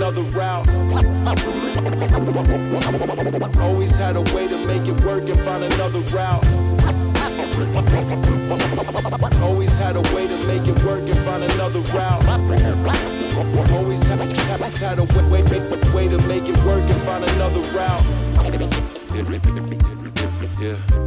another route. Always had a way to make it work and find another route. Always had a way to make it work and find another route. Always had a way to make it work and find another route. Yeah.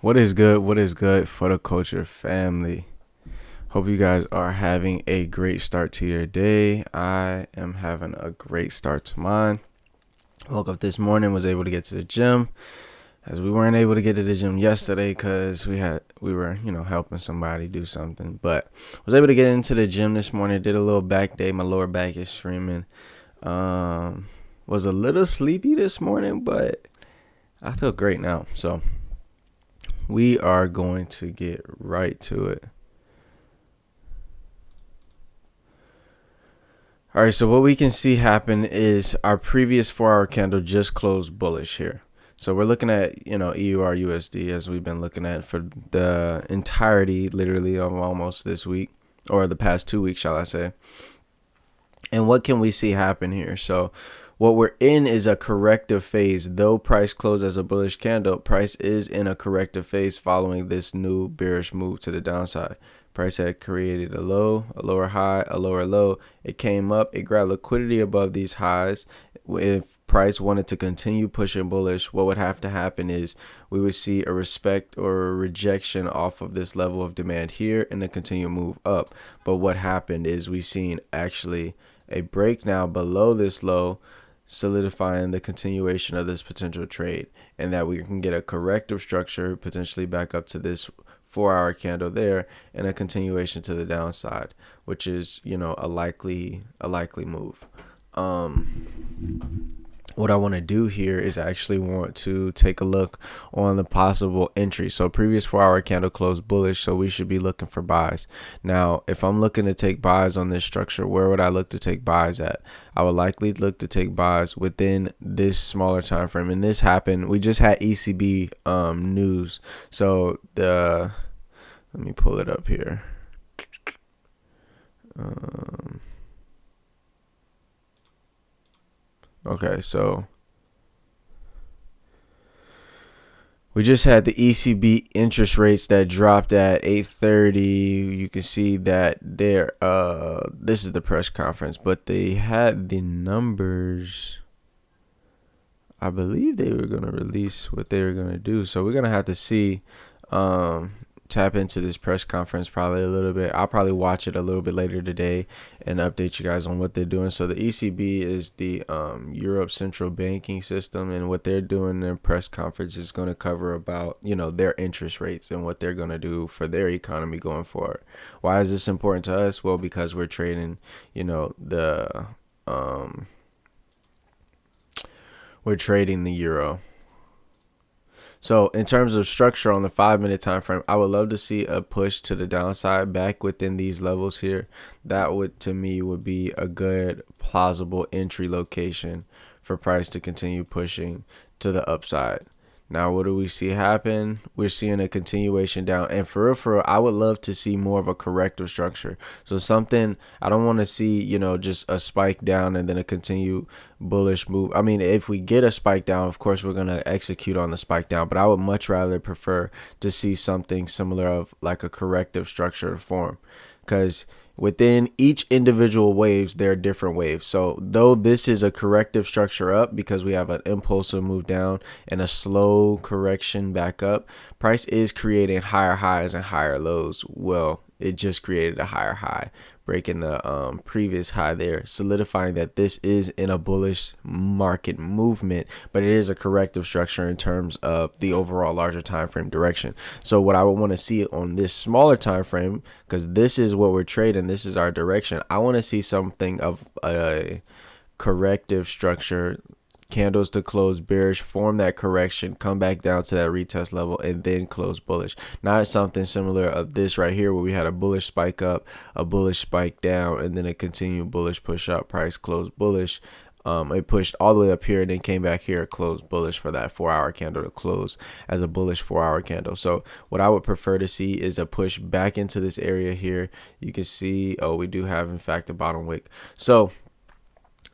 What is good? What is good for the culture family? Hope you guys are having a great start to your day. I am having a great start to mine. Woke up this morning, was able to get to the gym, as we weren't able to get to the gym yesterday because we were helping somebody do something. But was able to get into the gym this morning. Did a little back day. My lower back is streaming. Was a little sleepy this morning, but I feel great now. So we are going to get right to it. All right, so what we can see happen is our previous 4-hour candle just closed bullish here. So we're looking at, EUR USD as we've been looking at for the entirety, literally, of almost this week, or the past 2 weeks, shall I say. And what can we see happen here? So what we're in is a corrective phase. Though price closed as a bullish candle, price is in a corrective phase following this new bearish move to the downside. Price had created a low, a lower high, a lower low. It came up, it grabbed liquidity above these highs. If price wanted to continue pushing bullish, what would have to happen is we would see a respect or a rejection off of this level of demand here and a continued move up. But what happened is we seen actually a break now below this low, solidifying the continuation of this potential trade, and that we can get a corrective structure potentially back up to this 4-hour candle there and a continuation to the downside, which is a likely move. What I want to do here is actually want to take a look on the possible entry. So previous 4-hour candle closed bullish, so we should be looking for buys. Now, if I'm looking to take buys on this structure, where would I look to take buys at? I would likely look to take buys within this smaller time frame. And this happened, we just had ECB news. So let me pull it up here. Okay, so we just had the ECB interest rates that dropped at 8:30. You can see that there. This is the press conference, but they had the numbers. I believe they were gonna release what they were gonna do, so we're gonna have to see. Tap into this press conference probably a little bit. I'll probably watch it a little bit later today and update you guys on what they're doing. So the ECB is the Europe Central Banking System, and what they're doing in their press conference is going to cover about their interest rates and what they're going to do for their economy going forward. Why is this important to us? Well, because we're trading we're trading the euro. So in terms of structure on the 5-minute time frame, I would love to see a push to the downside back within these levels here. That would, to me, would be a good plausible entry location for price to continue pushing to the upside. Now, what do we see happen? We're seeing a continuation down. And for real, I would love to see more of a corrective structure. So something, I don't want to see, just a spike down and then a continued bullish move. I mean, if we get a spike down, of course, we're going to execute on the spike down. But I would much rather prefer to see something similar of like a corrective structure form. Because within each individual waves, there are different waves. So though this is a corrective structure up because we have an impulsive move down and a slow correction back up, price is creating higher highs and higher lows. Well, it just created a higher high, breaking the previous high there, solidifying that this is in a bullish market movement, but it is a corrective structure in terms of the overall larger time frame direction. So what I would want to see on this smaller time frame, because this is what we're trading, this is our direction, I want to see something of a corrective structure, candles to close bearish, form that correction, come back down to that retest level, and then close bullish. Not something similar of this right here where we had a bullish spike up, a bullish spike down, and then a continued bullish push up, price closed bullish. It pushed all the way up here and then came back here, closed bullish for that 4-hour candle to close as a bullish 4-hour candle. So what I would prefer to see is a push back into this area here. You can see, we do have in fact a bottom wick. So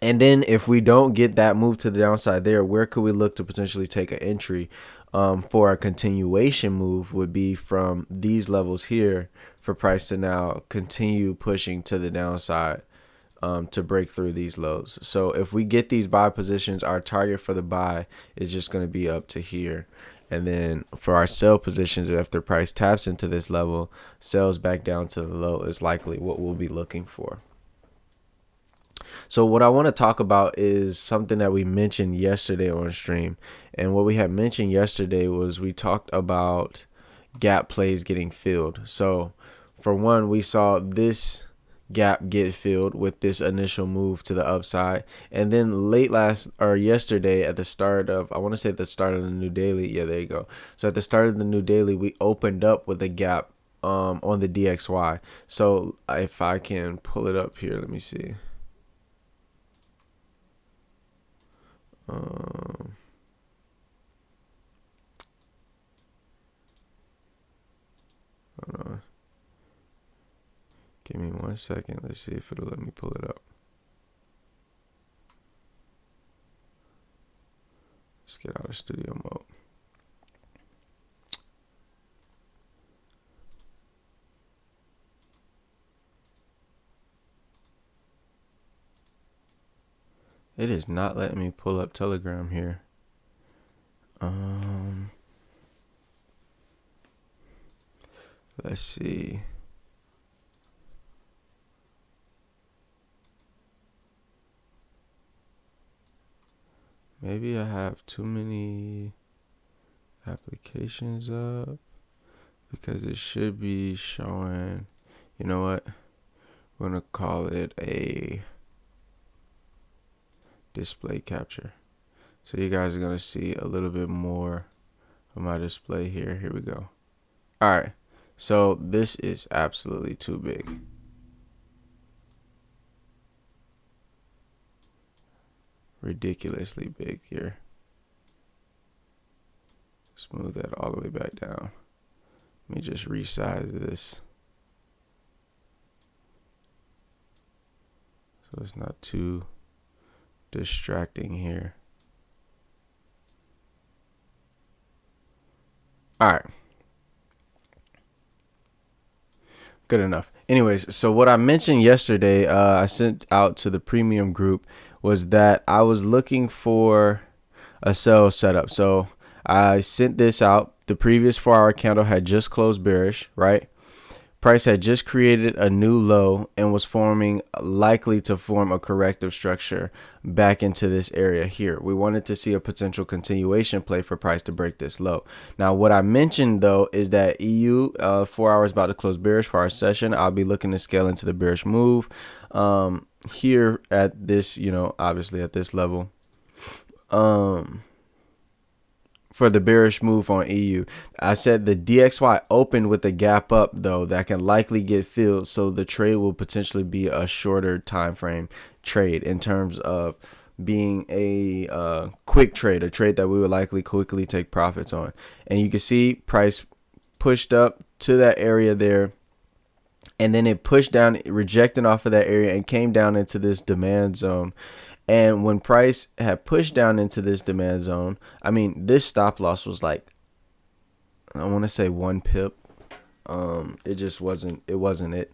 and then if we don't get that move to the downside there, where could we look to potentially take an entry for a continuation move would be from these levels here for price to now continue pushing to the downside to break through these lows. So if we get these buy positions, our target for the buy is just going to be up to here. And then for our sell positions, if the price taps into this level, sells back down to the low is likely what we'll be looking for. So what I want to talk about is something that we mentioned yesterday on stream. And what we had mentioned yesterday was we talked about gap plays getting filled. So for one, we saw this gap get filled with this initial move to the upside, and then yesterday at the start of, I want to say at the start of the new daily, yeah, there you go. So at the start of the new daily, we opened up with a gap on the DXY. So if I can pull it up here, let me see. Hold on. Give me 1 second. Let's see if it'll let me pull it up. Let's get out of studio mode. It is not letting me pull up Telegram here. Let's see. Maybe I have too many applications up, because it should be showing, you know what? We're going to call it a display capture. So you guys are going to see a little bit more of my display here. Here we go. All right. So this is absolutely too big. Ridiculously big here. Smooth that all the way back down. Let me just resize this so it's not too distracting here. All right. Good enough. Anyways, so what I mentioned yesterday, I sent out to the premium group, was that I was looking for a sell setup. So I sent this out. The previous 4-hour candle had just closed bearish, right? Price had just created a new low and was likely to form a corrective structure back into this area here. We wanted to see a potential continuation play for price to break this low. Now, what I mentioned though is that EU 4 hours about to close bearish for our session. I'll be looking to scale into the bearish move here at this, obviously at this level. For the bearish move on EU, I said the DXY opened with a gap up though that can likely get filled, so the trade will potentially be a shorter time frame trade in terms of being a quick trade, a trade that we would likely quickly take profits on. And you can see price pushed up to that area there, and then it pushed down, rejecting off of that area, and came down into this demand zone. And when price had pushed down into this demand zone, I mean, this stop loss was like, I want to say 1 pip. It just wasn't it.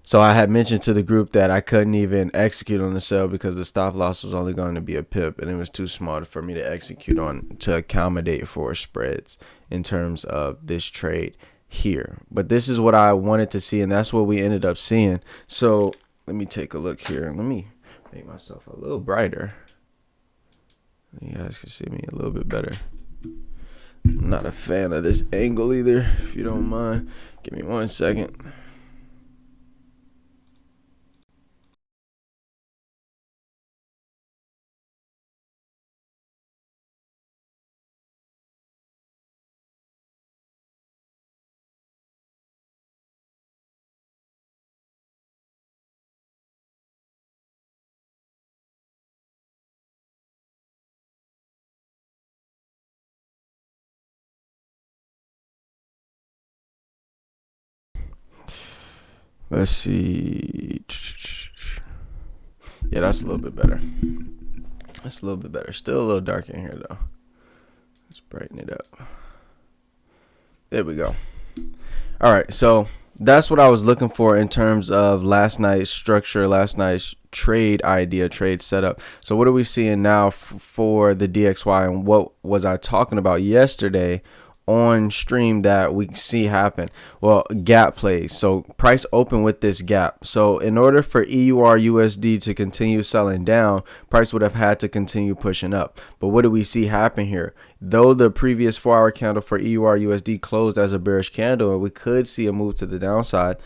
So I had mentioned to the group that I couldn't even execute on the sell because the stop loss was only going to be a pip, and it was too small for me to execute on to accommodate for spreads in terms of this trade here. But this is what I wanted to see, and that's what we ended up seeing. So let me take a look here. Let me make myself a little brighter. You guys can see me a little bit better. I'm not a fan of this angle either, if you don't mind. Give me 1 second. Let's see. Yeah, that's a little bit better. That's a little bit better. Still a little dark in here though. Let's brighten it up. There we go. All right, so that's what I was looking for in terms of last night's structure, last night's trade idea, trade setup. So what are we seeing now for the DXY, and what was I talking about yesterday on stream that we see happen? Well, gap plays. So price open with this gap. So in order for EUR USD to continue selling down, price would have had to continue pushing up. But what do we see happen here? Though the previous 4-hour candle for EUR USD closed as a bearish candle, and we could see a move to the downside,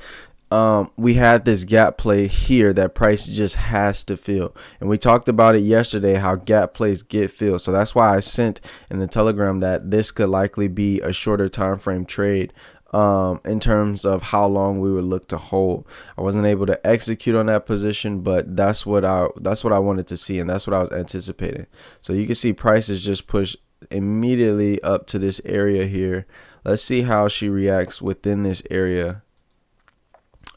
we had this gap play here that price just has to fill. And we talked about it yesterday, how gap plays get filled. So that's why I sent in the Telegram that this could likely be a shorter time frame trade in terms of how long we would look to hold. I wasn't able to execute on that position, but that's what I wanted to see, and that's what I was anticipating. So you can see prices just push immediately up to this area here. Let's see how she reacts within this area.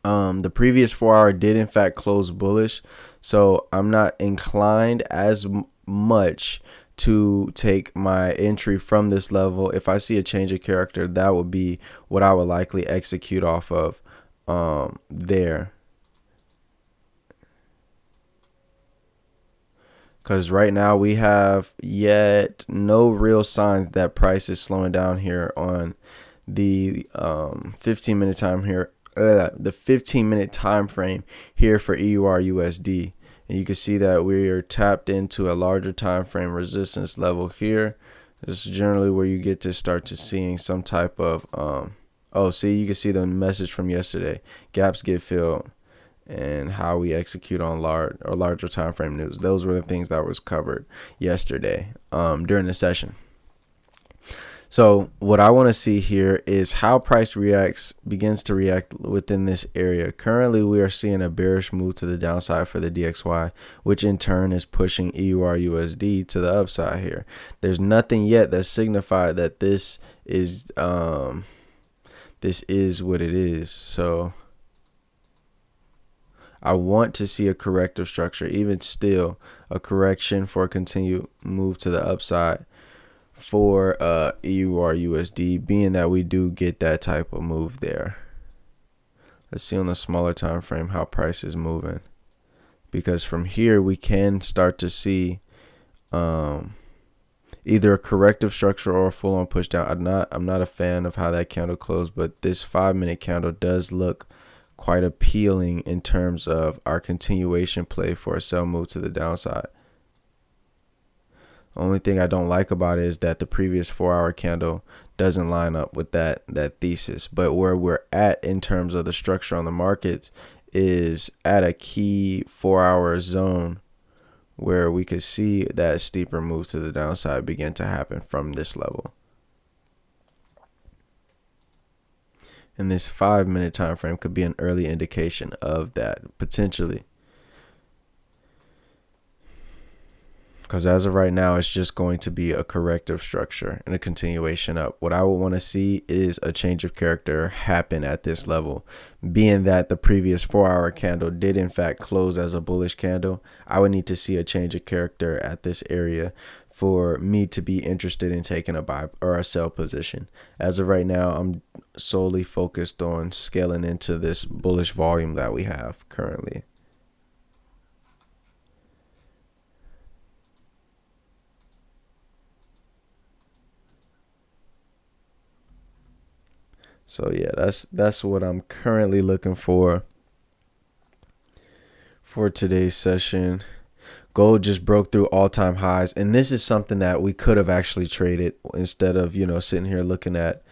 The previous 4-hour did in fact close bullish, so I'm not inclined as much to take my entry from this level. If I see a change of character, that would be what I would likely execute off of there. Because right now we have yet no real signs that price is slowing down here on the 15-minute time here. The 15-minute time frame here for EUR USD, and you can see that we are tapped into a larger time frame resistance level here. This is generally where you get to start to seeing some type of you can see the message from yesterday, gaps get filled, and how we execute on larger time frame news. Those were the things that was covered yesterday during the session. So what I want to see here is how price begins to react within this area. Currently, we are seeing a bearish move to the downside for the DXY, which in turn is pushing EUR USD to the upside here. There's nothing yet that signified that this is what it is. So I want to see a corrective structure, even still a correction for a continued move to the upside for EUR USD, being that we do get that type of move there. Let's see on the smaller time frame how price is moving, because from here we can start to see either a corrective structure or a full-on push down. I'm not a fan of how that candle closed, but this 5-minute candle does look quite appealing in terms of our continuation play for a sell move to the downside. Only thing I don't like about it is that the previous 4-hour candle doesn't line up with that thesis. But where we're at in terms of the structure on the markets is at a key 4-hour zone where we could see that steeper move to the downside begin to happen from this level. And this 5-minute time frame could be an early indication of that, potentially. Because as of right now, it's just going to be a corrective structure and a continuation up. What I would want to see is a change of character happen at this level. Being that the previous 4-hour candle did in fact close as a bullish candle, I would need to see a change of character at this area for me to be interested in taking a buy or a sell position. As of right now, I'm solely focused on scaling into this bullish volume that we have currently. So yeah, that's what I'm currently looking for today's session. Gold just broke through all-time highs, and this is something that we could have actually traded instead of, sitting here looking at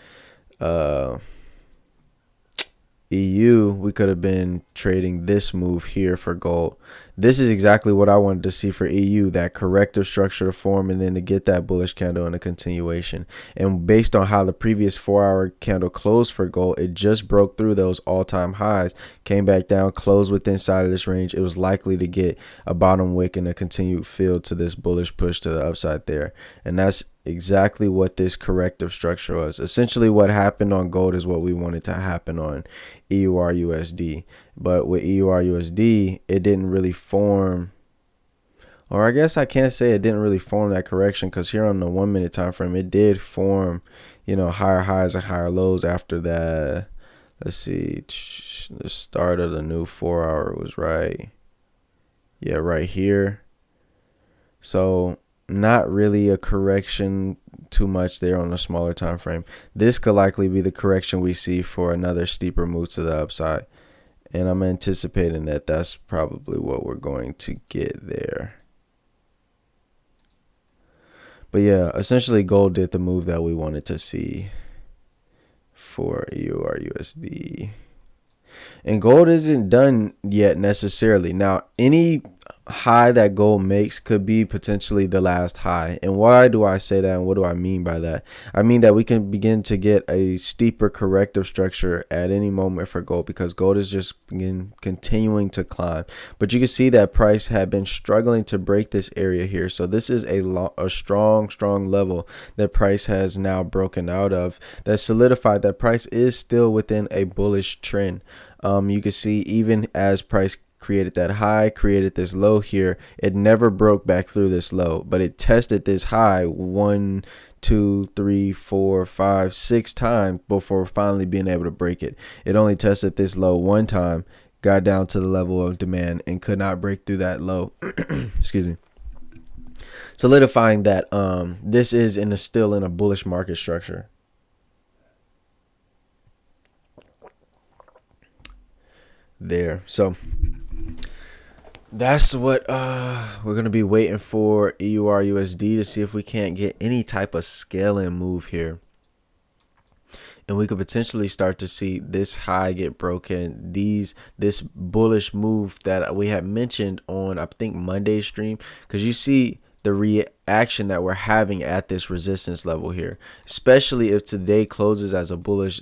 EU. We could have been trading this move here for gold. This is exactly what I wanted to see for EU, that corrective structure to form and then to get that bullish candle in a continuation. And based on how the previous 4-hour candle closed for gold, it just broke through those all-time highs, came back down, closed within inside of this range. It was likely to get a bottom wick and a continued fill to this bullish push to the upside there. And that's exactly what this corrective structure was. Essentially what happened on gold is what we wanted to happen on EUR USD. But with EUR USD, it didn't really form, or I guess I can't say it didn't really form that correction, because here on the 1-minute time frame, it did form, higher highs and higher lows after that. Let's see. The start of the new 4 hour was right. Yeah, right here. So not really a correction too much there on a smaller time frame. This could likely be the correction we see for another steeper move to the upside. And I'm anticipating that that's probably what we're going to get there. But yeah, essentially gold did the move that we wanted to see for EURUSD. And gold isn't done yet necessarily. Now, any high that gold makes could be potentially the last high. And why do I say that, and what do I mean by that? I mean that we can begin to get a steeper corrective structure at any moment for gold, because gold is just continuing to climb. But you can see that price had been struggling to break this area here. So this is a strong level that price has now broken out of, that solidified that price is still within a bullish trend. You can see even as price created that high, created this low here, it never broke back through this low, but it tested this high 1, 2, 3, 4, 5, 6 times before finally being able to break it. It only tested this low one time, got down to the level of demand, and could not break through that low. Excuse me. Solidifying that this is still in a bullish market structure. There. So that's what we're gonna be waiting for EURUSD to see if we can't get any type of scaling move here, and we could potentially start to see this high get broken. This bullish move that we had mentioned on, I think, Monday's stream, because you see the reaction that we're having at this resistance level here, especially if today closes as a bullish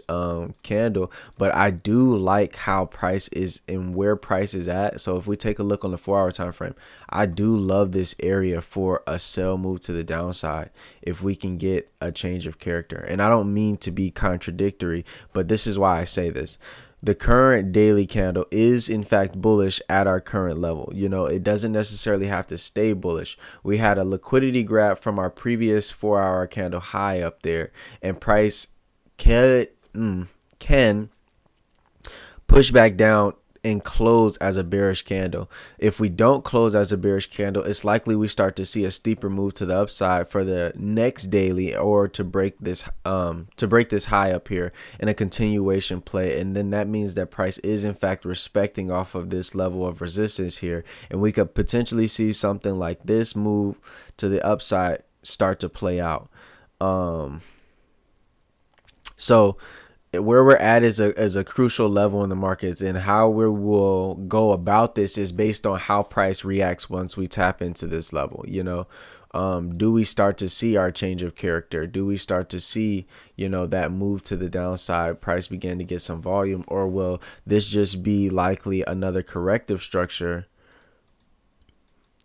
candle. But I do like how price is and where price is at. So if we take a look on the 4-hour time frame, I do love this area for a sell move to the downside if we can get a change of character. And I don't mean to be contradictory, but this is why I say this. The current daily candle is in fact bullish at our current level. You know, it doesn't necessarily have to stay bullish. We had a liquidity grab from our previous 4-hour candle high up there, and price can push back down and close as a bearish candle. If we don't close as a bearish candle, it's likely we start to see a steeper move to the upside for the next daily, or to break this high up here in a continuation play. And then that means that price is in fact respecting off of this level of resistance here, and we could potentially see something like this move to the upside start to play out. So where we're at is a crucial level in the markets, and how we will go about this is based on how price reacts once we tap into this level. You know, do we start to see our change of character? Do we start to see, you know, that move to the downside, price begin to get some volume, or will this just be likely another corrective structure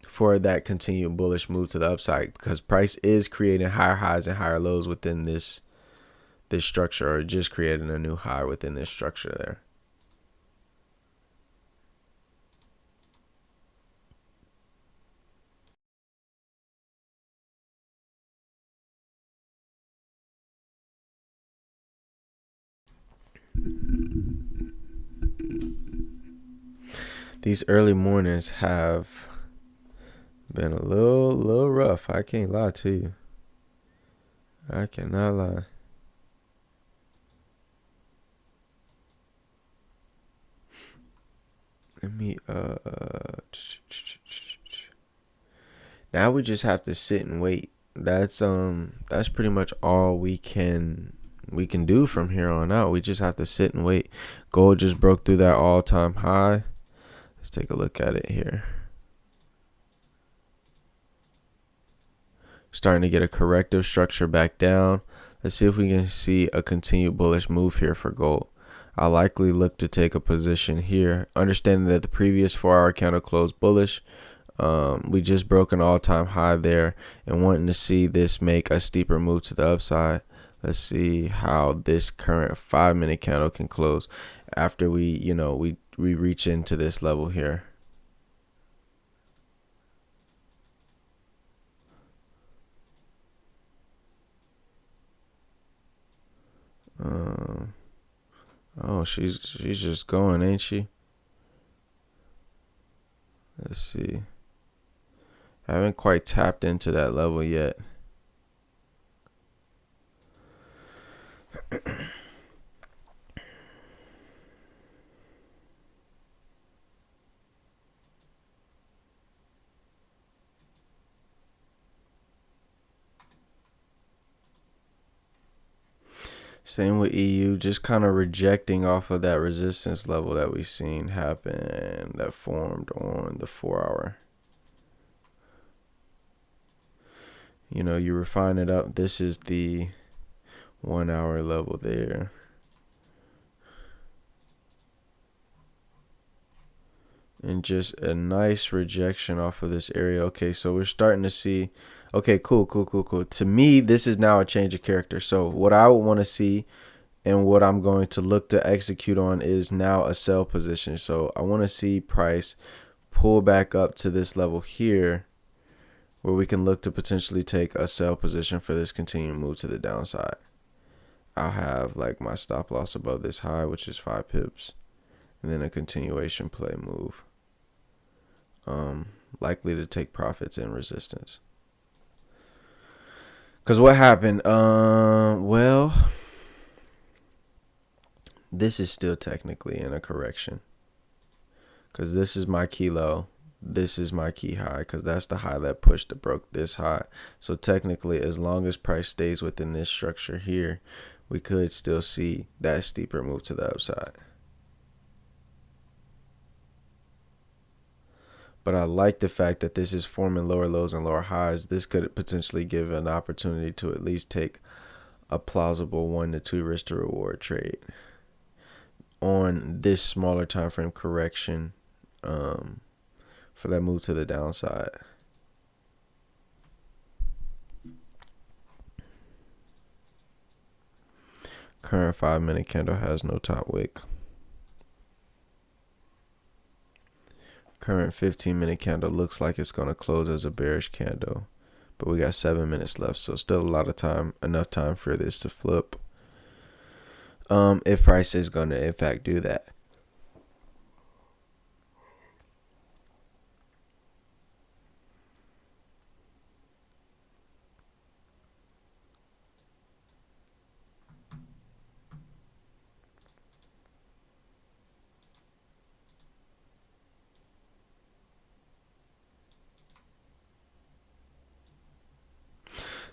for that continued bullish move to the upside? Because price is creating higher highs and higher lows within this structure, or just creating a new high within this structure there. These early mornings have been a little rough. I can't lie to you. I cannot lie. Let me now we just have to sit and wait. That's pretty much all we can do from here on out. We just have to sit and wait. Gold just broke through that all-time high. Let's take a look at it here. Starting to get a corrective structure back down. Let's see if we can see a continued bullish move here for gold. I'll likely look to take a position here, understanding that the previous 4-hour candle closed bullish. We just broke an all-time high there, and wanting to see this make a steeper move to the upside. Let's see how this current 5-minute candle can close after we reach into this level here. Oh, she's just going, ain't she? Let's see. I haven't quite tapped into that level yet. Same with EU, just kind of rejecting off of that resistance level that we seen happen that formed on the 4 hour. You know, you refine it up. This is the 1 hour level there. And just a nice rejection off of this area. Okay, so we're starting to see. Okay, cool. To me, this is now a change of character. So what I would want to see and what I'm going to look to execute on is now a sell position. So I want to see price pull back up to this level here where we can look to potentially take a sell position for this continued move to the downside. I'll have like my stop loss above this high, which is 5 pips, and then a continuation play move. Likely to take profits in resistance. Because what happened? Well, this is still technically in a correction. Because this is my key low. This is my key high. Because that's the high that pushed to broke this high. So technically, as long as price stays within this structure here, we could still see that steeper move to the upside. But I like the fact that this is forming lower lows and lower highs. This could potentially give an opportunity to at least take a plausible 1 to 2 risk to reward trade on this smaller time frame correction for that move to the downside. Current 5-minute candle has no top wick. Current 15-minute candle looks like it's going to close as a bearish candle, but we got 7 minutes left, so still a lot of time, enough time for this to flip. If price is going to in fact do that.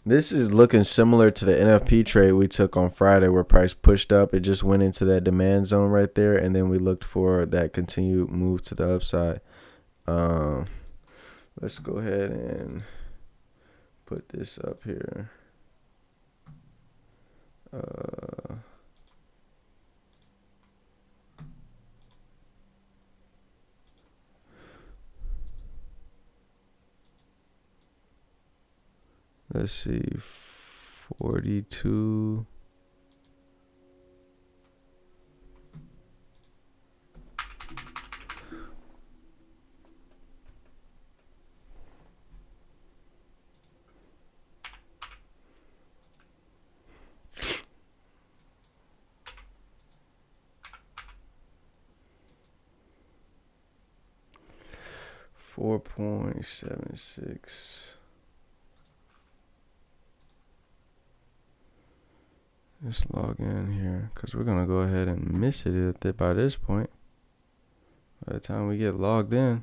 This is looking similar to the NFP trade we took on Friday where price pushed up. It just went into that demand zone right there, and then we looked for that continued move to the upside. Let's go ahead and put this up here. Let's see, 42. $4.76. Let's log in here because we're gonna go ahead and miss it by this point. By the time we get logged in.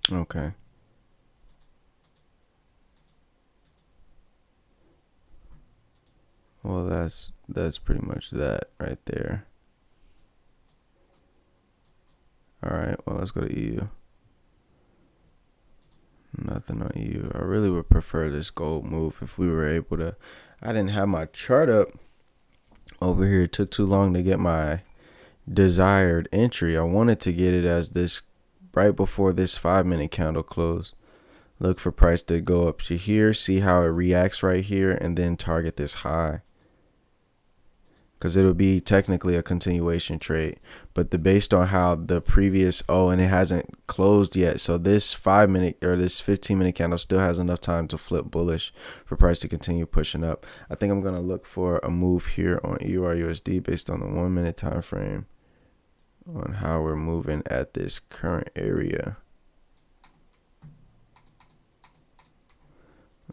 Okay. Well, that's pretty much that right there. All right, well, let's go to EU. Nothing on EU. I really would prefer this gold move if we were able to. I didn't have my chart up over here. It took too long to get my desired entry. I wanted to get it as this right before this 5-minute candle close. Look for price to go up to here, see how it reacts right here, and then target this high. because it'll be technically a continuation trade. But based on how the previous, and it hasn't closed yet, so this 5 minute or this 15-minute candle still has enough time to flip bullish for price to continue pushing up. I think I'm gonna look for a move here on EURUSD based on the 1 minute time frame on how we're moving at this current area.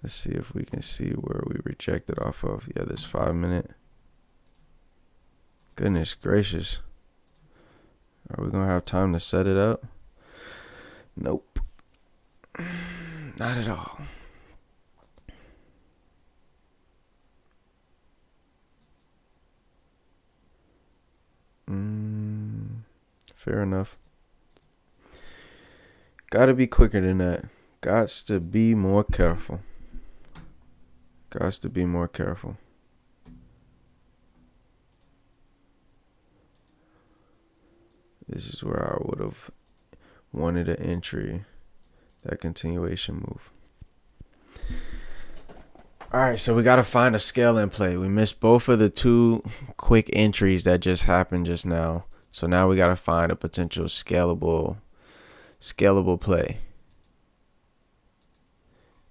Let's see if we can see where we rejected off of. Yeah, this 5 minute. Goodness gracious. Are we going to have time to set it up? Nope. Not at all. Fair enough. Gotta be quicker than that. Gots to be more careful. Gots to be more careful. This is where I would have wanted an entry, that continuation move. All right, so we got to find a scale in play. We missed both of the two quick entries that just happened just now. So now we got to find a potential scalable play.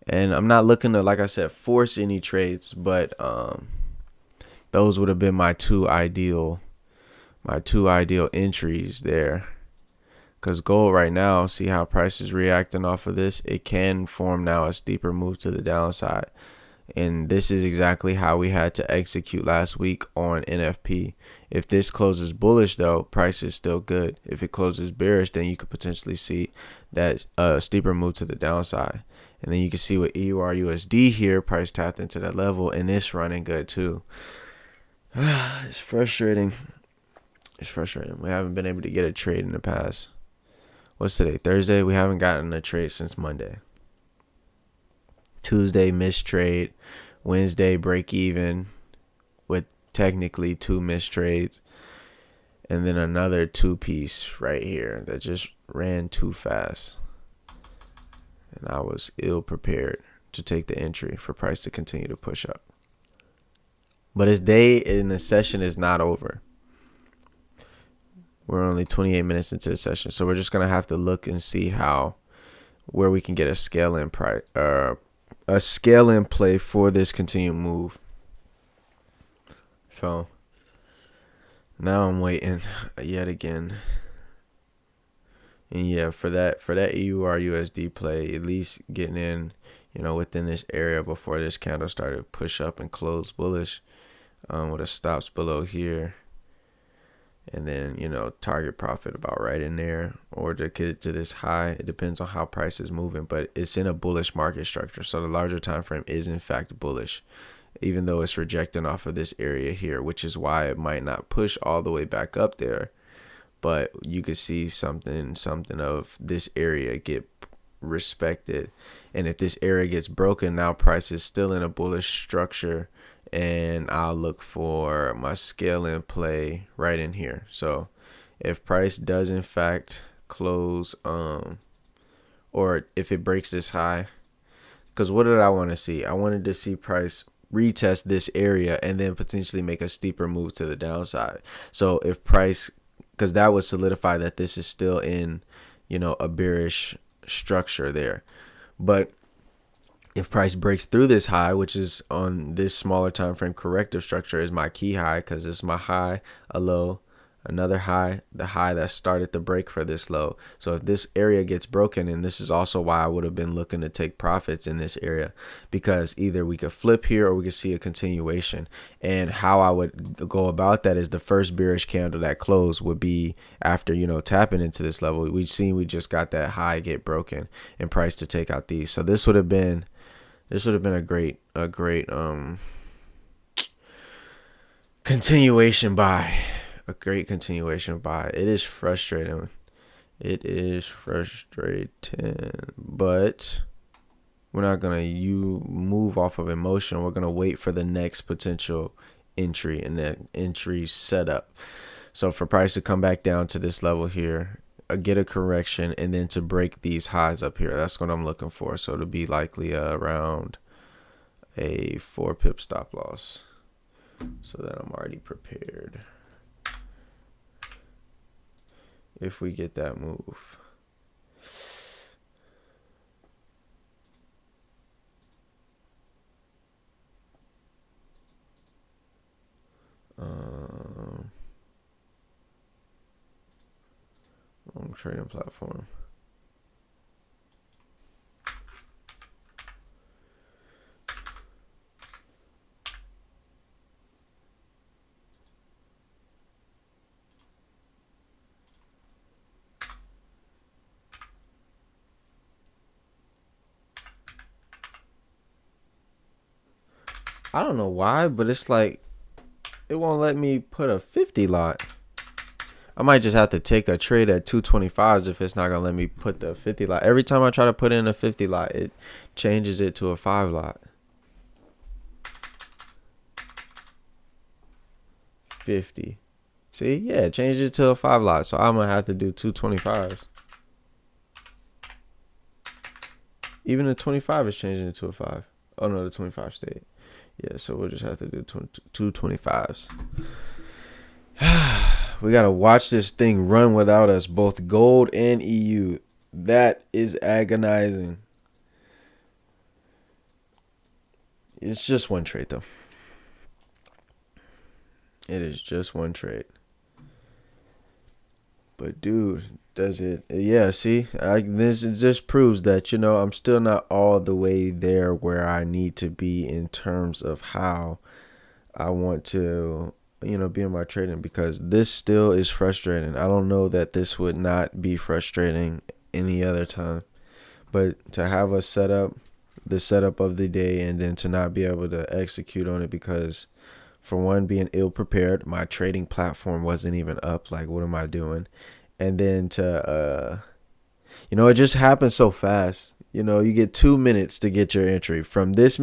And I'm not looking to, like I said, force any trades, but those would have been my two ideal entries there. Because gold right now, see how price is reacting off of this? It can form now a steeper move to the downside. And this is exactly how we had to execute last week on NFP. If this closes bullish, though, price is still good. If it closes bearish, then you could potentially see that steeper move to the downside. And then you can see with EURUSD here, price tapped into that level, and it's running good too. It's frustrating. It's frustrating. We haven't been able to get a trade in the past. What's today? Thursday? We haven't gotten a trade since Monday. Tuesday, missed trade. Wednesday, break even with technically two missed trades. And then another two-piece right here that just ran too fast. And I was ill prepared to take the entry for price to continue to push up. But his day in the session is not over. We're only 28 minutes into the session, so we're just gonna have to look and see where we can get a scale in price, a scale in play for this continued move. So now I'm waiting yet again. And yeah, for that EURUSD play, at least getting in, within this area before this candle started to push up and close bullish, with a stops below here. And then, target profit about right in there, or to get to this high. It depends on how price is moving, but it's in a bullish market structure. So the larger time frame is in fact bullish, even though it's rejecting off of this area here, which is why it might not push all the way back up there. But you could see something of this area get respected. And if this area gets broken, now price is still in a bullish structure. And I'll look for my scale in play right in here. So if price does in fact close, or if it breaks this high, because what did I want to see? I wanted to see price retest this area and then potentially make a steeper move to the downside. So if price, because that would solidify that this is still in, a bearish structure there. But if price breaks through this high, which is on this smaller time frame corrective structure, is my key high, because it's my high, a low, another high, the high that started the break for this low. So if this area gets broken, and this is also why I would have been looking to take profits in this area, because either we could flip here or we could see a continuation. And how I would go about that is the first bearish candle that closed would be after, tapping into this level. We just got that high get broken and price to take out these. So this would have been a great continuation buy. A great continuation buy. It is frustrating. But we're not gonna move off of emotion. We're gonna wait for the next potential entry and that entry setup. So for price to come back down to this level here, get a correction, and then to break these highs up here. That's what I'm looking for. So to be likely around a 4 pip stop loss. so that I'm already prepared if we get that move. Wrong trading platform. I don't know why, but it's like it won't let me put a 50 lot. I might just have to take a trade at 225s if it's not gonna let me put the 50 lot. Every time I try to put in a 50 lot, it changes it to a 5 lot. 50. See, yeah, it changes it to a 5 lot. So I'm gonna have to do 225s. Even the 25 is changing it to a 5. Oh no, the 25 stayed. Yeah, so we'll just have to do 225s. We got to watch this thing run without us, both gold and EU. That is agonizing. It's just one trade, though. It is just one trade. But, dude, does it? Yeah, see? This just proves that, I'm still not all the way there where I need to be in terms of how I want to be in my trading, because this still is frustrating. I don't know that this would not be frustrating any other time, but to have us set up the setup of the day and then to not be able to execute on it because, for one, being ill prepared, my trading platform wasn't even up. Like, what am I doing? And then to it just happens so fast. You get 2 minutes to get your entry. From this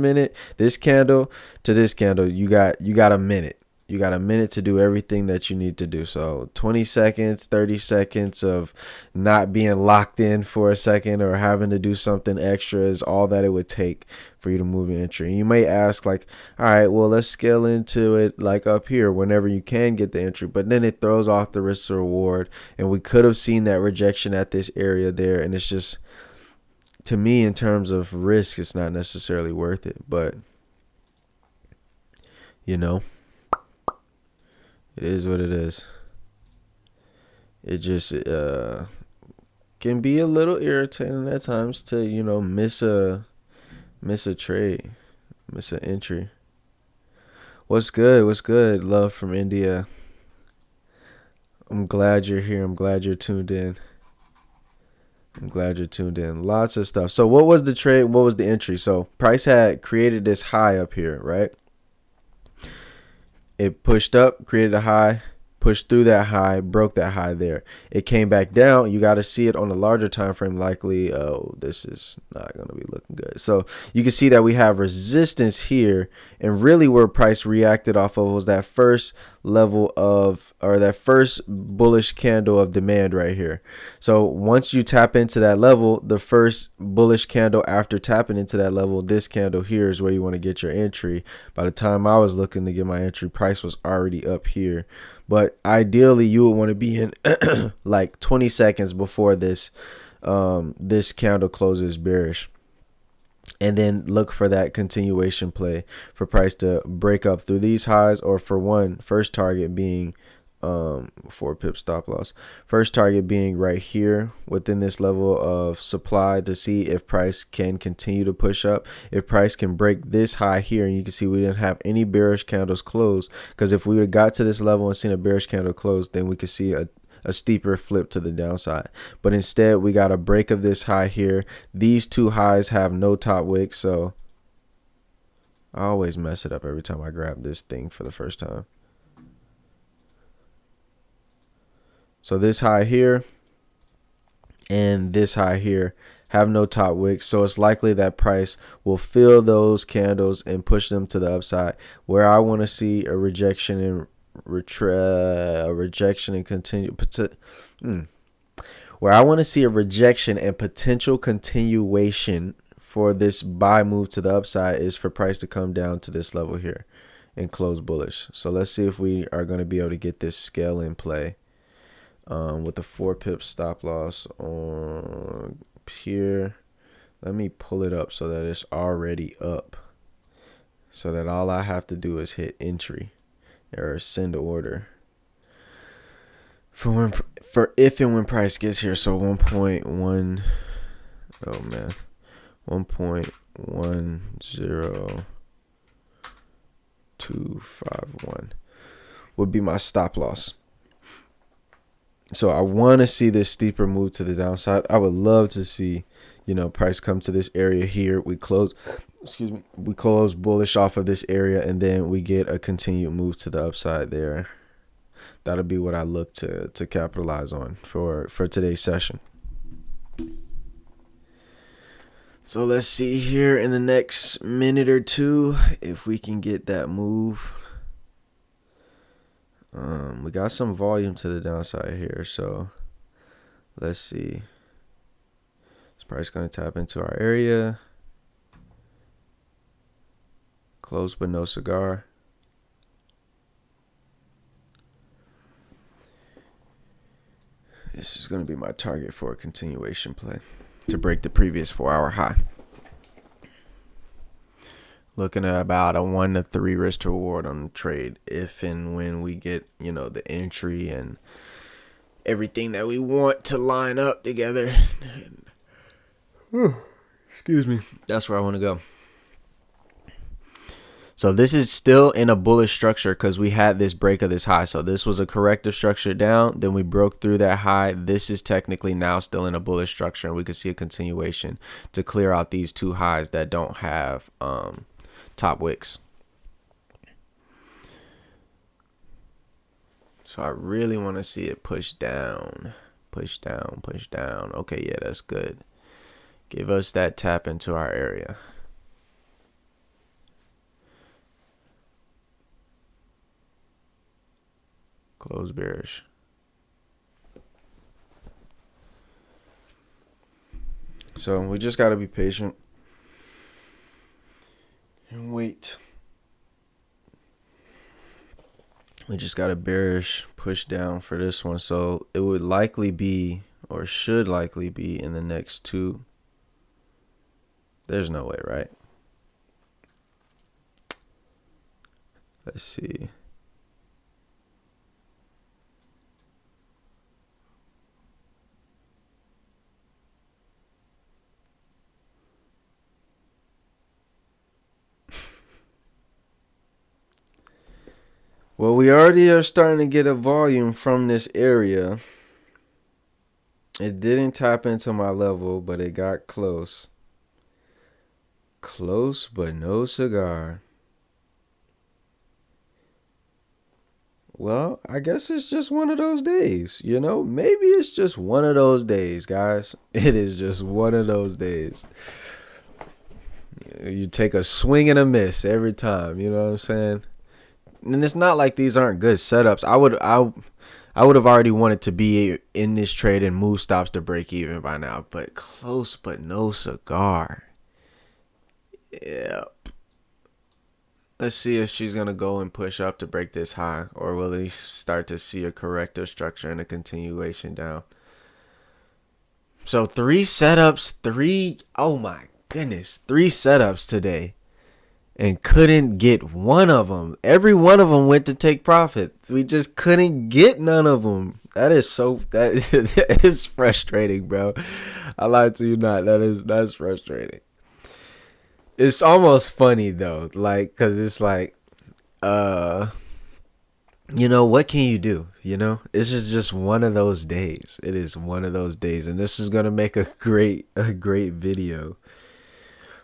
candle to this candle, you got a minute. You got a minute to do everything that you need to do. So 20 seconds, 30 seconds of not being locked in for a second or having to do something extra is all that it would take for you to move your entry. And you may ask, like, all right, well, let's scale into it like up here whenever you can get the entry. But then it throws off the risk to reward. And we could have seen that rejection at this area there. And it's just, to me, in terms of risk, it's not necessarily worth it. But, it is what it is. It just can be a little irritating at times to, miss a trade, miss an entry. What's good? What's good? Love from India. I'm glad you're here. I'm glad you're tuned in. Lots of stuff. So what was the trade? What was the entry? So price had created this high up here, right? It pushed up, created a high, pushed through that high, broke that high there. It came back down. You got to see it on a larger time frame. Likely, this is not going to be looking good. So you can see that we have resistance here, and really where price reacted off of was that first level of, or that first bullish candle of demand right here. So once you tap into that level, the first bullish candle after tapping into that level, this candle here is where you want to get your entry. By the time I was looking to get my entry, price was already up here. But ideally, you would want to be in like 20 seconds before this this candle closes bearish. And then look for that continuation play for price to break up through these highs, or for first target being 4 pip stop loss. First target being right here within this level of supply to see if price can continue to push up. If price can break this high here, and you can see we didn't have any bearish candles close, because if we would have got to this level and seen a bearish candle close, then we could see a steeper flip to the downside. But instead, we got a break of this high here. These two highs have no top wick, so I always mess it up every time I grab this thing for the first time. So this high here and this high here have no top wicks, so it's likely that price will fill those candles and push them to the upside. Where I want to see a rejection and where I want to see a rejection and potential continuation for this buy move to the upside is for price to come down to this level here. and close bullish. So let's see if we are going to be able to get this scale in play with the 4 pip stop loss on here. Let me pull it up so that it's already up, so that all I have to do is hit entry or send order for if and when price gets here. So 1.1, oh man, 1.10251 would be my stop loss. So I want to see this steeper move to the downside. I would love to see, price come to this area here. We close bullish off of this area, and then we get a continued move to the upside there. That'll be what I look to capitalize on for today's session. So let's see here in the next minute or two if we can get that move. We got some volume to the downside here, so let's see. Is price going to tap into our area? Close but no cigar. This is going to be my target for a continuation play to break the previous 4-hour high. Looking at about a 1 to 3 risk to reward on the trade if and when we get, the entry and everything that we want to line up together. Excuse me. That's where I want to go. So this is still in a bullish structure because we had this break of this high. So this was a corrective structure down. Then we broke through that high. This is technically now still in a bullish structure, and we can see a continuation to clear out these 2 highs that don't have top wicks. So I really want to see it push down. Okay, yeah, that's good. Give us that tap into our area. Close bearish. So we just got to be patient and wait. We just got a bearish push down for this one. So it would likely be, or should likely be, in the next 2. There's no way, right? Let's see. Well, we already are starting to get a volume from this area. It didn't tap into my level, but it got close. Close, but no cigar. Well, I guess it's just one of those days, Maybe it's just one of those days, guys. It is just one of those days. You take a swing and a miss every time, you know what I'm saying? And it's not like these aren't good setups. I would have already wanted to be in this trade and move stops to break even by now. But close but no cigar. Yep. Let's see if she's going to go and push up to break this high. Or will we start to see a corrective structure and a continuation down? So 3 setups. 3 setups today. And couldn't get one of them. Every one of them went to take profit. We just couldn't get none of them. That is frustrating, bro. I lied to you not. That's frustrating. It's almost funny though, cause it's what can you do? This is just one of those days. It is one of those days, and this is gonna make a great video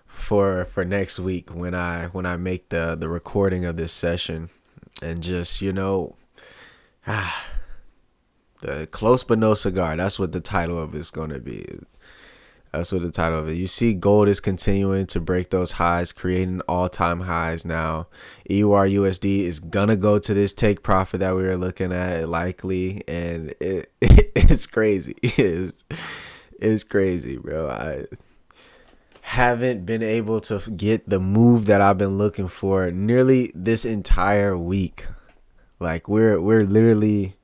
for next week when I make the recording of this session, and just the close but no cigar. That's what the title of it's gonna be. That's what the title of it. You see gold is continuing to break those highs, creating all-time highs now. EUR USD is gonna go to this take profit that we were looking at likely, and it's crazy. It's crazy, bro. haven't been able to get the move that I've been looking for nearly this entire week. Like we're literally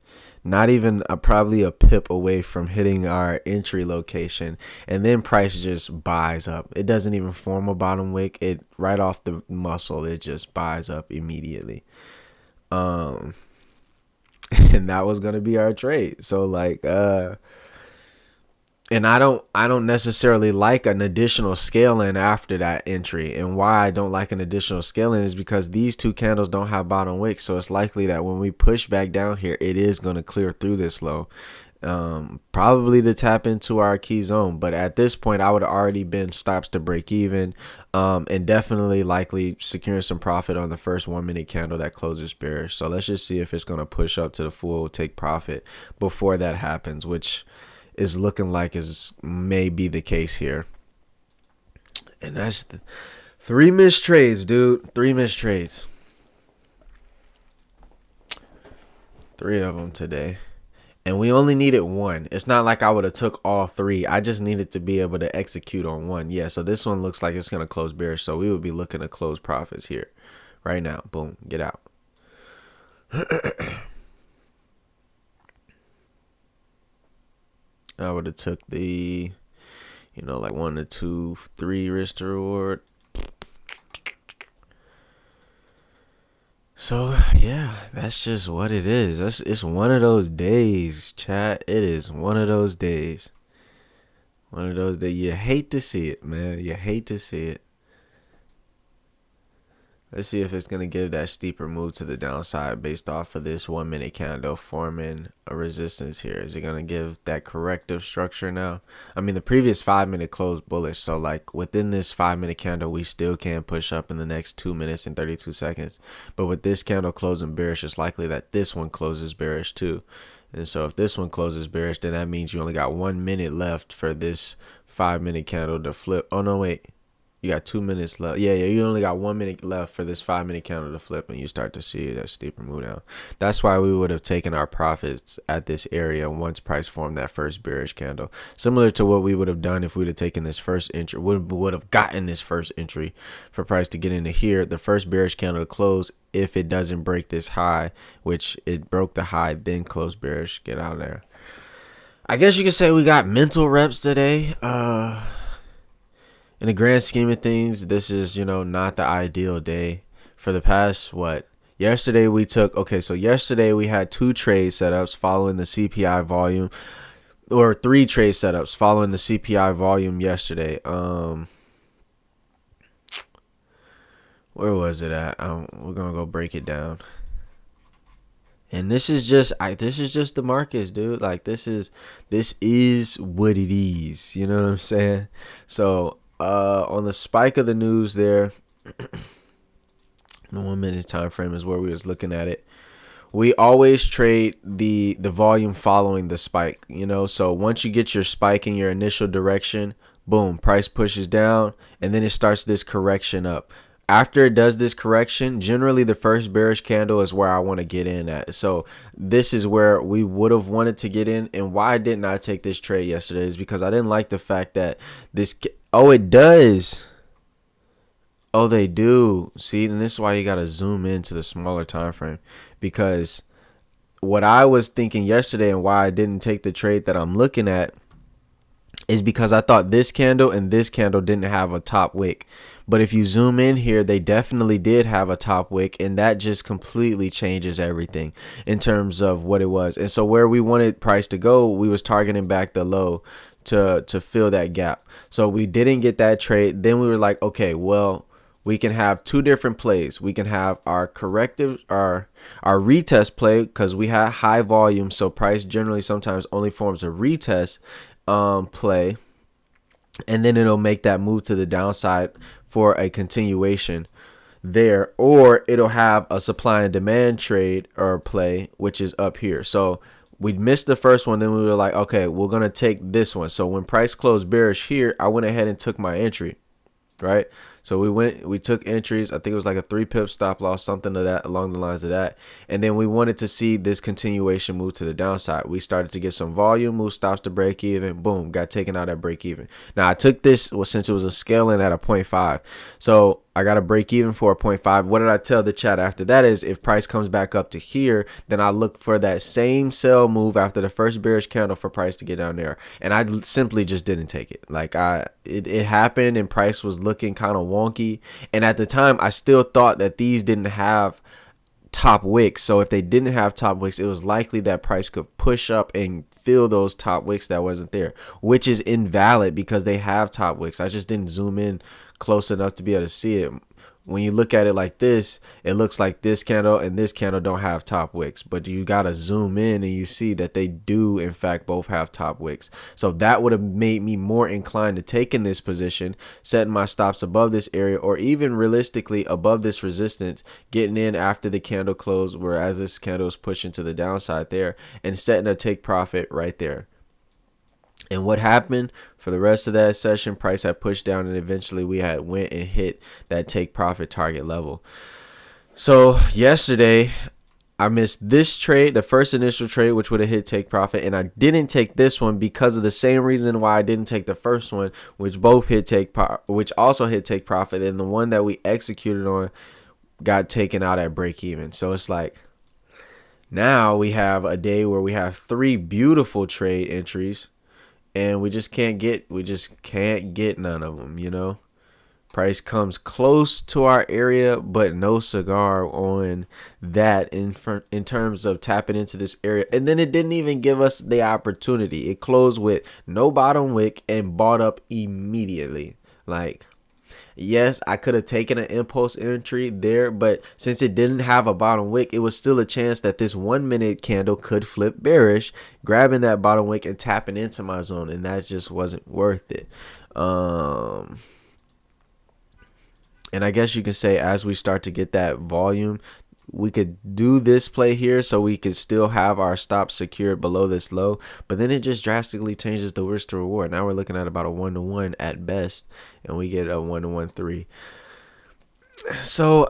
not even probably a pip away from hitting our entry location, and then price just buys up. It doesn't even form a bottom wick. It right off the muscle, it just buys up immediately. And that was gonna be our trade. So like and I don't necessarily like an additional scaling after that entry. And why I don't like an additional scaling is because these two candles don't have bottom wicks. So it's likely that when we push back down here, it is going to clear through this low. Probably to tap into our key zone. But at this point, I would have already been stops to break even. And definitely likely securing some profit on the first 1 minute candle that closes bearish. So let's just see if it's going to push up to the full take profit before that happens, which is looking like is may be the case here. And that's 3 missed trades, dude. 3 missed trades. 3 of them today. And we only needed 1. It's not like I would have took all 3. I just needed to be able to execute on 1. Yeah, so this one looks like it's going to close bearish. So we would be looking to close profits here right now. Boom. Get out. I would have took the, like 1 to 2, 3 risk to reward. So yeah, that's just what it is. It's one of those days, chat. It is one of those days. One of those days. You hate to see it, man. You hate to see it. Let's see if it's going to give that steeper move to the downside based off of this 1 minute candle forming a resistance here. Is it going to give that corrective structure now? I mean, the previous 5 minute closed bullish. So like within this 5 minute candle, we still can push up in the next 2 minutes and 32 seconds. But with this candle closing bearish, it's likely that this one closes bearish too. And so if this one closes bearish, then that means you only got 1 minute left for this 5 minute candle to flip. Oh, no, wait. You got 2 minutes left. Yeah, you only got 1 minute left for this 5 minute candle to flip, and you start to see that steeper move down. That's why we would have taken our profits at this area once price formed that first bearish candle. Similar to what we would have done if we would have taken this first entry, would have gotten this first entry for price to get into here. The first bearish candle to close, if it doesn't break this high, which it broke the high, then close bearish. Get out of there. I guess you could say we got mental reps today. In the grand scheme of things, this is, not the ideal day. For the past, yesterday we took, so yesterday we had 2 trade setups following the CPI volume, or 3 trade setups following the CPI volume yesterday. Where was it at? We're going to go break it down. And this is just the markets, dude. Like this is what it is. You know what I'm saying? So, on the spike of the news there, the 1 minute time frame is where we was looking at it. We always trade the volume following the spike, so once you get your spike in your initial direction, boom, price pushes down, and then it starts this correction up. After it does this correction, generally the first bearish candle is where I want to get in at. So this is where we would have wanted to get in. And why didn't I take this trade yesterday is because I didn't like the fact that this, it does. Oh, they do. See, and this is why you got to zoom into the smaller time frame, because what I was thinking yesterday and why I didn't take the trade that I'm looking at is because I thought this candle and this candle didn't have a top wick. But if you zoom in here, they definitely did have a top wick, and that just completely changes everything in terms of what it was. And so where we wanted price to go, we was targeting back the low to fill that gap. So we didn't get that trade. Then we were like, okay, well, we can have 2 different plays. We can have our corrective, our retest play, because we had high volume. So price generally sometimes only forms a retest play, and then it'll make that move to the downside for a continuation there, or it'll have a supply and demand trade or play, which is up here. So we missed the first one, then we were like, okay, we're gonna take this one. So when price closed bearish here, I went ahead and took my entry, right? So we took entries. I think it was like a 3 pip stop loss, something to that along the lines of that. And then we wanted to see this continuation move to the downside. We started to get some volume, move stops to break even. Boom, got taken out at break even. Now I took this since it was a scaling at a 0.5. So I got a break even for a 0.5. What did I tell the chat after that is if price comes back up to here, then I look for that same sell move after the first bearish candle for price to get down there. And I simply just didn't take it. Like it happened and price was looking kind of wonky. And at the time, I still thought that these didn't have top wicks. So if they didn't have top wicks, it was likely that price could push up and fill those top wicks that wasn't there, which is invalid because they have top wicks. I just didn't zoom in close enough to be able to see it. When you look at it like this, it looks like this candle and this candle don't have top wicks, but you got to zoom in and you see that they do in fact both have top wicks. So that would have made me more inclined to take in this position, setting my stops above this area or even realistically above this resistance, getting in after the candle closed, whereas this candle is pushing to the downside there, and setting a take profit right there. And what happened for the rest of that session, price had pushed down and eventually we had went and hit that take profit target level. So yesterday I missed this trade, the first initial trade, which would have hit take profit, and I didn't take this one because of the same reason why I didn't take the first one, which also hit take profit, and the one that we executed on got taken out at break even. So it's like now we have a day where we have 3 beautiful trade entries. And we just can't get none of them, you know. Price comes close to our area, but no cigar on that in terms of tapping into this area. And then it didn't even give us the opportunity. It closed with no bottom wick and bought up immediately. Like, yes, I could have taken an impulse entry there, but since it didn't have a bottom wick, it was still a chance that this 1 minute candle could flip bearish, grabbing that bottom wick and tapping into my zone, and that just wasn't worth it. And I guess you can say as we start to get that volume, we could do this play here so we could still have our stop secured below this low, but then it just drastically changes the risk to reward. Now we're looking at about a 1-to-1 at best, and we get a 1-to-1 3. So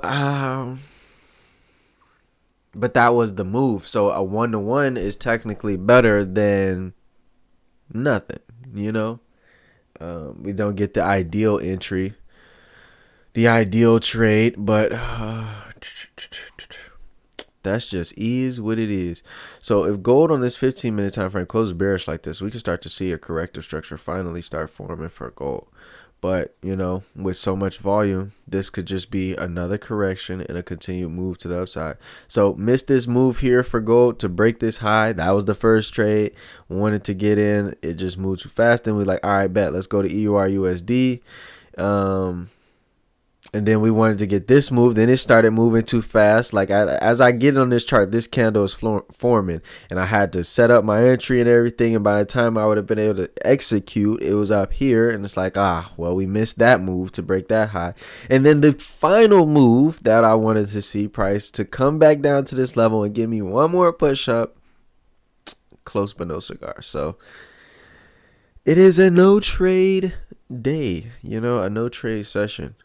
but that was the move. So a 1-to-1 is technically better than nothing, you know. We don't get the ideal entry, the ideal trade, but that's just is what it is. So if gold on this 15-minute time frame closes bearish like this, we can start to see a corrective structure finally start forming for gold. But, you know, with so much volume, this could just be another correction and a continued move to the upside. So missed this move here for gold to break this high. That was the first trade. Wanted to get in. It just moved too fast. And we're like, all right, bet. Let's go to EUR USD. And then we wanted to get this move. Then it started moving too fast. Like as I get on this chart, this candle is forming. And I had to set up my entry and everything. And by the time I would have been able to execute, it was up here. And it's like, well, we missed that move to break that high. And then the final move that I wanted to see price to come back down to this level and give me one more push up. Close but no cigar. So it is a no trade day, you know, a no trade session.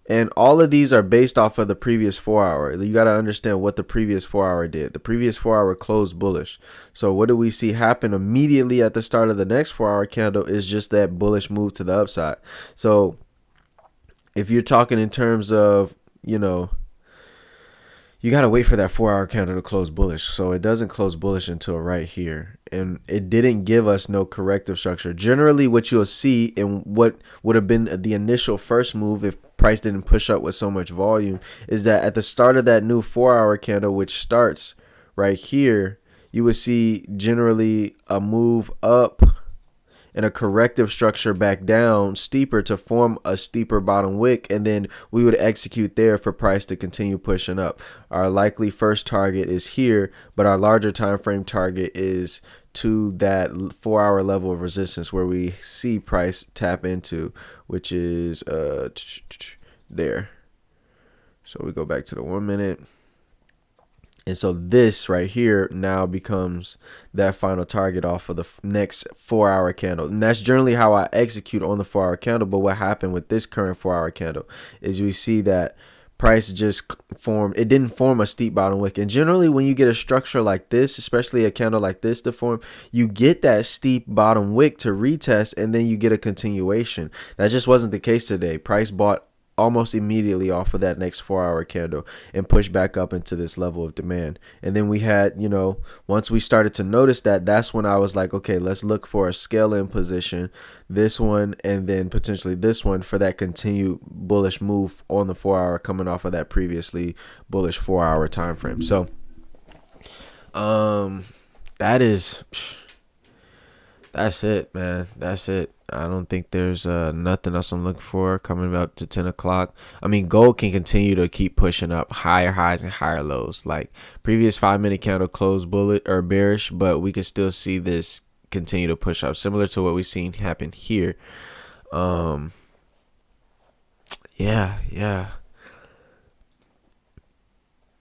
And all of these are based off of the previous 4 hour. You got to understand what the previous 4 hour did. The previous 4 hour closed bullish. So what do we see happen immediately at the start of the next 4 hour candle is just that bullish move to the upside. So if you're talking in terms of, you know, you got to wait for that 4 hour candle to close bullish. So it doesn't close bullish until right here. And it didn't give us no corrective structure. Generally, what you'll see in what would have been the initial first move if price didn't push up with so much volume is that at the start of that new 4 hour candle, which starts right here, you would see generally a move up and a corrective structure back down steeper to form a steeper bottom wick, and then we would execute there for price to continue pushing up. Our likely first target is here, but our larger time frame target is to that 4 hour level of resistance where we see price tap into, which is there. So we go back to the 1 minute. And so this right here now becomes that final target off of the next 4-hour candle. And that's generally how I execute on the 4-hour candle. But what happened with this current 4-hour candle is we see that price just formed. It didn't form a steep bottom wick. And generally when you get a structure like this, especially a candle like this to form, you get that steep bottom wick to retest, and then you get a continuation. That just wasn't the case today. Price bought almost immediately off of that next 4-hour candle and push back up into this level of demand. And then we had, once we started to notice that, that's when I was like, okay, let's look for a scale in position, this one, and then potentially this one for that continued bullish move on the 4-hour coming off of that previously bullish 4-hour time frame. So that's it, man. That's it. I don't think there's nothing else I'm looking for coming up to 10 o'clock. I mean, gold can continue to keep pushing up higher highs and higher lows. Like previous 5-minute candle closed bullet or bearish, but we can still see this continue to push up, similar to what we've seen happen here. Yeah.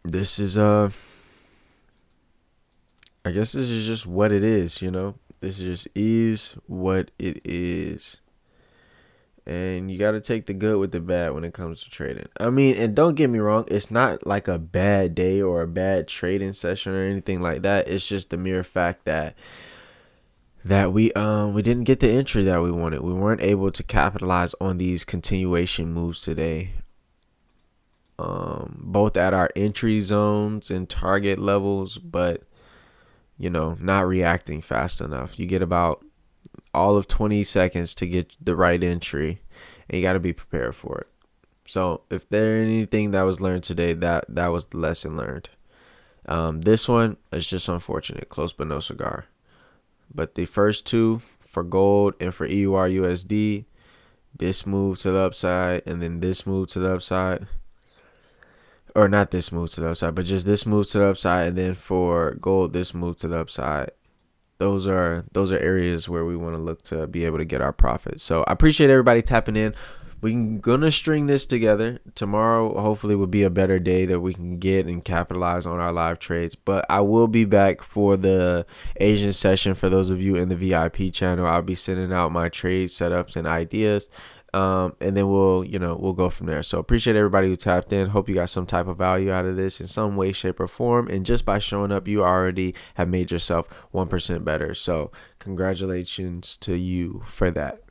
This is I guess this is just what it is, This just is what it is. And you got to take the good with the bad when it comes to trading. I mean, and don't get me wrong, it's not like a bad day or a bad trading session or anything like that. It's just the mere fact that we didn't get the entry that we wanted. We weren't able to capitalize on these continuation moves today. Both at our entry zones and target levels, but not reacting fast enough. You get about all of 20 seconds to get the right entry, and you got to be prepared for it. So if there's anything that was learned today, that was the lesson learned. This one is just unfortunate, close but no cigar. But the first two, for gold and for EUR USD, this move to the upside and then this move to the upside, or not this move to the upside, but just this move to the upside, and then for gold, this move to the upside. Those are areas where we want to look to be able to get our profits. So I appreciate everybody tapping in. We're gonna string this together. Tomorrow hopefully will be a better day that we can get and capitalize on our live trades. But I will be back for the Asian session. For those of you in the VIP channel, I'll be sending out my trade setups and ideas. And then we'll go from there. So appreciate everybody who tapped in. Hope you got some type of value out of this in some way, shape, or form. And just by showing up, you already have made yourself 1% better. So congratulations to you for that.